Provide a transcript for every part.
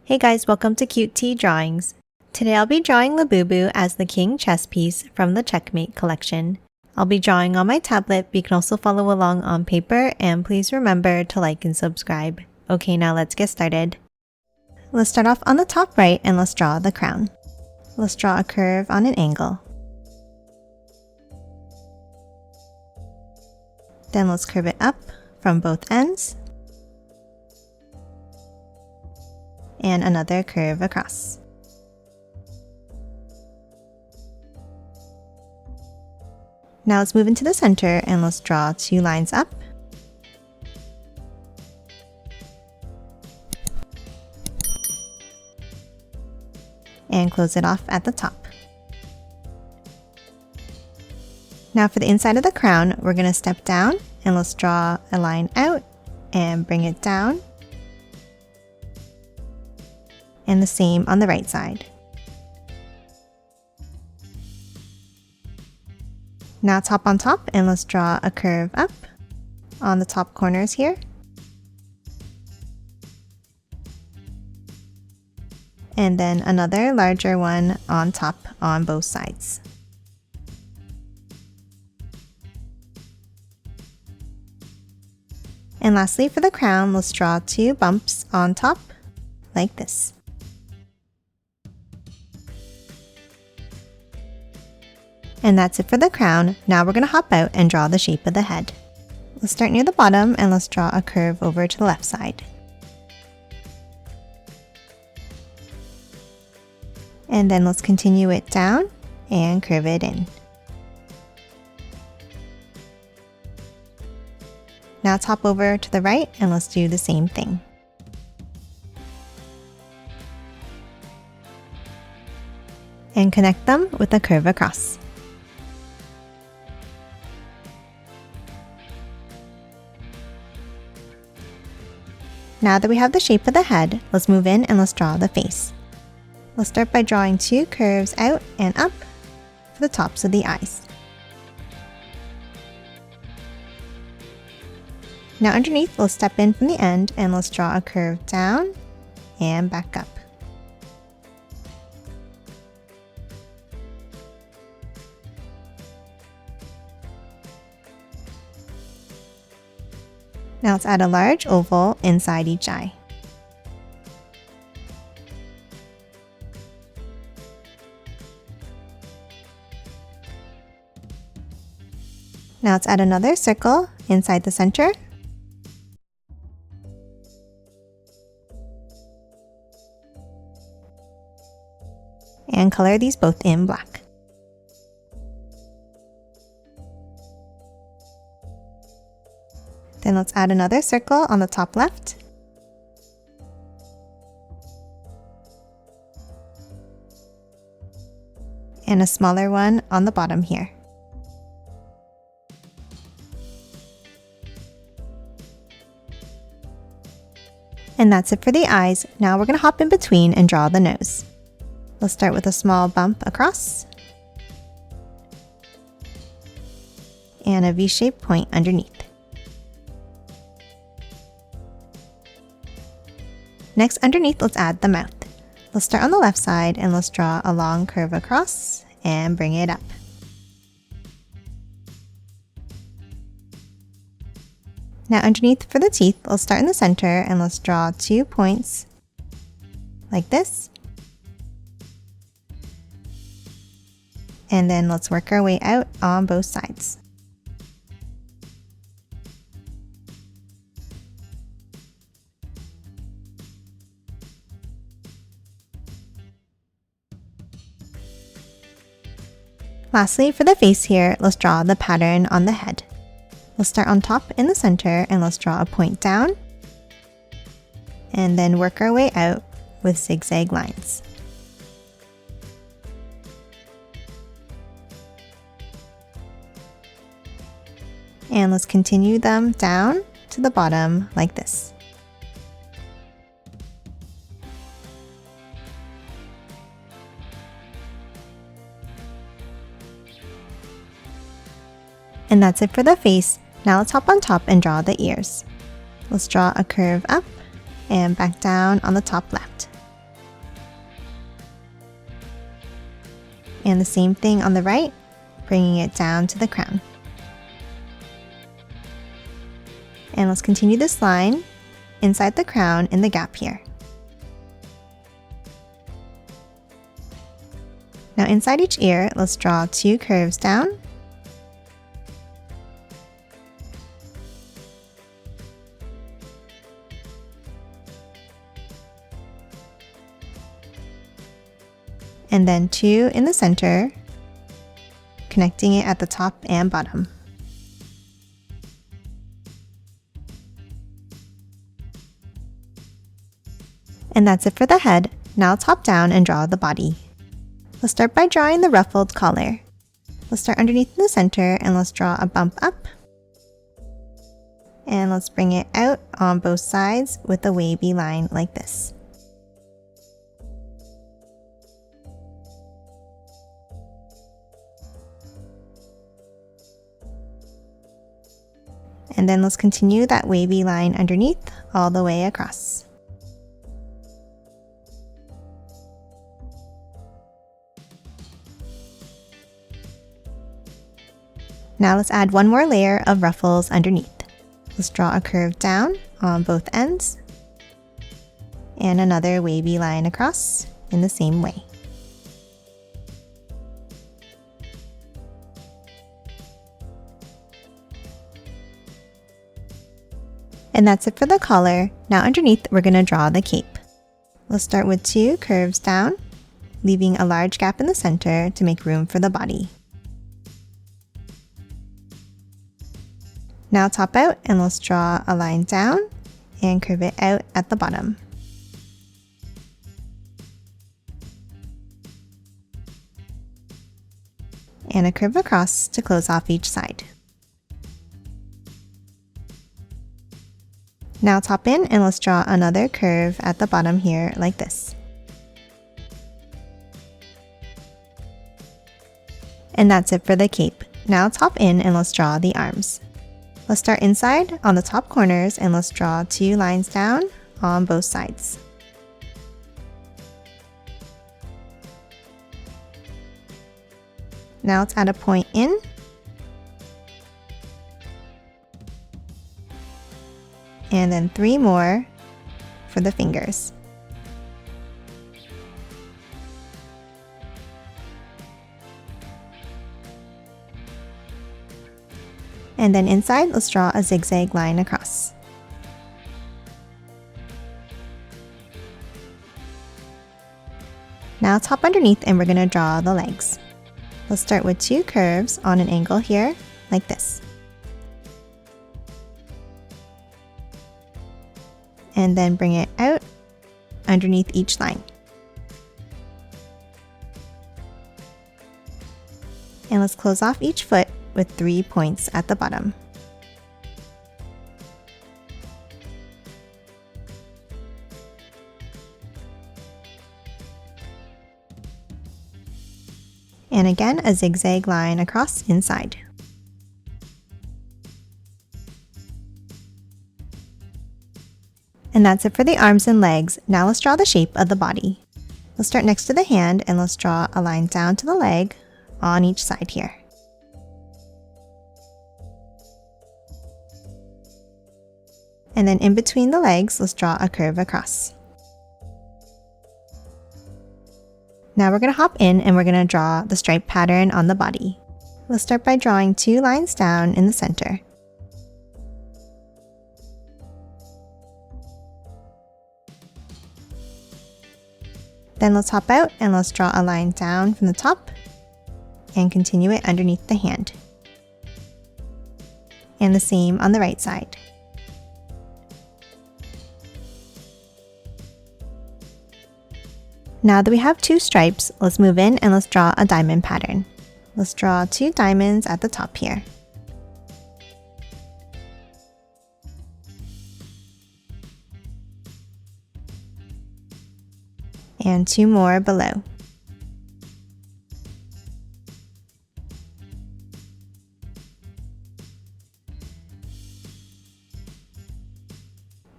Hey guys, welcome to Cute Tea Drawings. Today I'll be drawing Labubu as the King Chess Piece from the Checkmate collection. I'll be drawing on my tablet, but you can also follow along on paper, and please remember to like and subscribe. Okay, now let's get started. Let's start off on the top right and let's draw the crown. Let's draw a curve on an angle. Then let's curve it up from both ends. And another curve across. Now let's move into the center and let's draw two lines up. And close it off at the top. Now for the inside of the crown, we're going to step down and let's draw a line out and bring it down. And the same on the right side. Now top on top and let's draw a curve up on the top corners here. And then another larger one on top on both sides. And lastly for the crown, let's draw two bumps on top like this. And that's it for the crown. Now we're going to hop out and draw the shape of the head. Let's start near the bottom and let's draw a curve over to the left side. And then let's continue it down and curve it in. Now top over to the right and let's do the same thing. And connect them with a curve across. Now that we have the shape of the head, let's move in and let's draw the face. Let's start by drawing two curves out and up for the tops of the eyes. Now underneath, let's step in from the end and let's draw a curve down and back up. Now let's add a large oval inside each eye. Now let's add another circle inside the center. And color these both in black. Then let's add another circle on the top left. And a smaller one on the bottom here. And that's it for the eyes. Now we're going to hop in between and draw the nose. Let's start with a small bump across. And a V-shaped point underneath. Next, underneath, let's add the mouth. Let's start on the left side and let's draw a long curve across and bring it up. Now underneath for the teeth, let's start in the center and let's draw 2 points like this. And then let's work our way out on both sides. Lastly, for the face here, let's draw the pattern on the head. Let's start on top in the center and let's draw a point down. And then work our way out with zigzag lines. And let's continue them down to the bottom like this. And that's it for the face. Now let's hop on top and draw the ears. Let's draw a curve up and back down on the top left. And the same thing on the right, bringing it down to the crown. And let's continue this line inside the crown in the gap here. Now inside each ear, let's draw 2 curves down. And then 2 in the center, connecting it at the top and bottom. And that's it for the head. Now top down and draw the body. Let's start by drawing the ruffled collar. Let's start underneath in the center and let's draw a bump up. And let's bring it out on both sides with a wavy line like this. And then let's continue that wavy line underneath all the way across. Now let's add one more layer of ruffles underneath. Let's draw a curve down on both ends and another wavy line across in the same way. And that's it for the collar. Now underneath, we're going to draw the cape. Let's start with 2 curves down, leaving a large gap in the center to make room for the body. Now top out and let's draw a line down and curve it out at the bottom. And a curve across to close off each side. Now top in and let's draw another curve at the bottom here like this. And that's it for the cape. Now top in and let's draw the arms. Let's start inside on the top corners and let's draw 2 lines down on both sides. Now let's add a point in. And then 3 more for the fingers. And then inside, let's draw a zigzag line across. Now top underneath and we're going to draw the legs. Let's start with 2 curves on an angle here, like this. And then bring it out underneath each line. And let's close off each foot with 3 points at the bottom. And again, a zigzag line across inside. And that's it for the arms and legs. Now let's draw the shape of the body. Let's start next to the hand and let's draw a line down to the leg on each side here. And then in between the legs, let's draw a curve across. Now we're going to hop in and we're going to draw the stripe pattern on the body. Let's start by drawing 2 lines down in the center. Then let's hop out and let's draw a line down from the top and continue it underneath the hand. And the same on the right side. Now that we have 2 stripes, let's move in and let's draw a diamond pattern. Let's draw 2 diamonds at the top here. And 2 more below.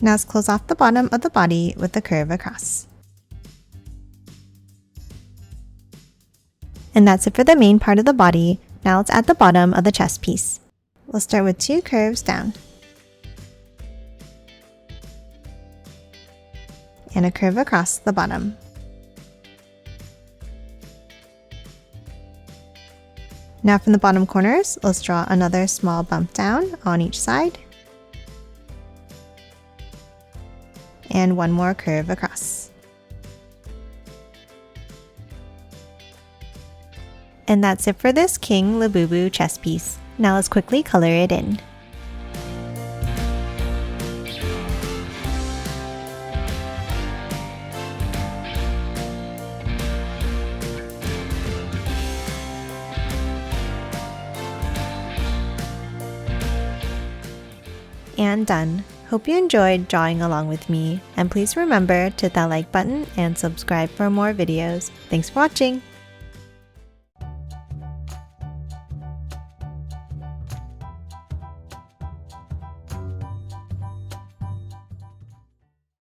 Now let's close off the bottom of the body with a curve across. And that's it for the main part of the body. Now let's add the bottom of the chess piece. We'll start with 2 curves down. And a curve across the bottom. Now from the bottom corners, let's draw another small bump down on each side. And one more curve across. And that's it for this King Labubu chess piece. Now let's quickly color it in. And done. Hope you enjoyed drawing along with me, and please remember to hit that like button and subscribe for more videos. Thanks for watching!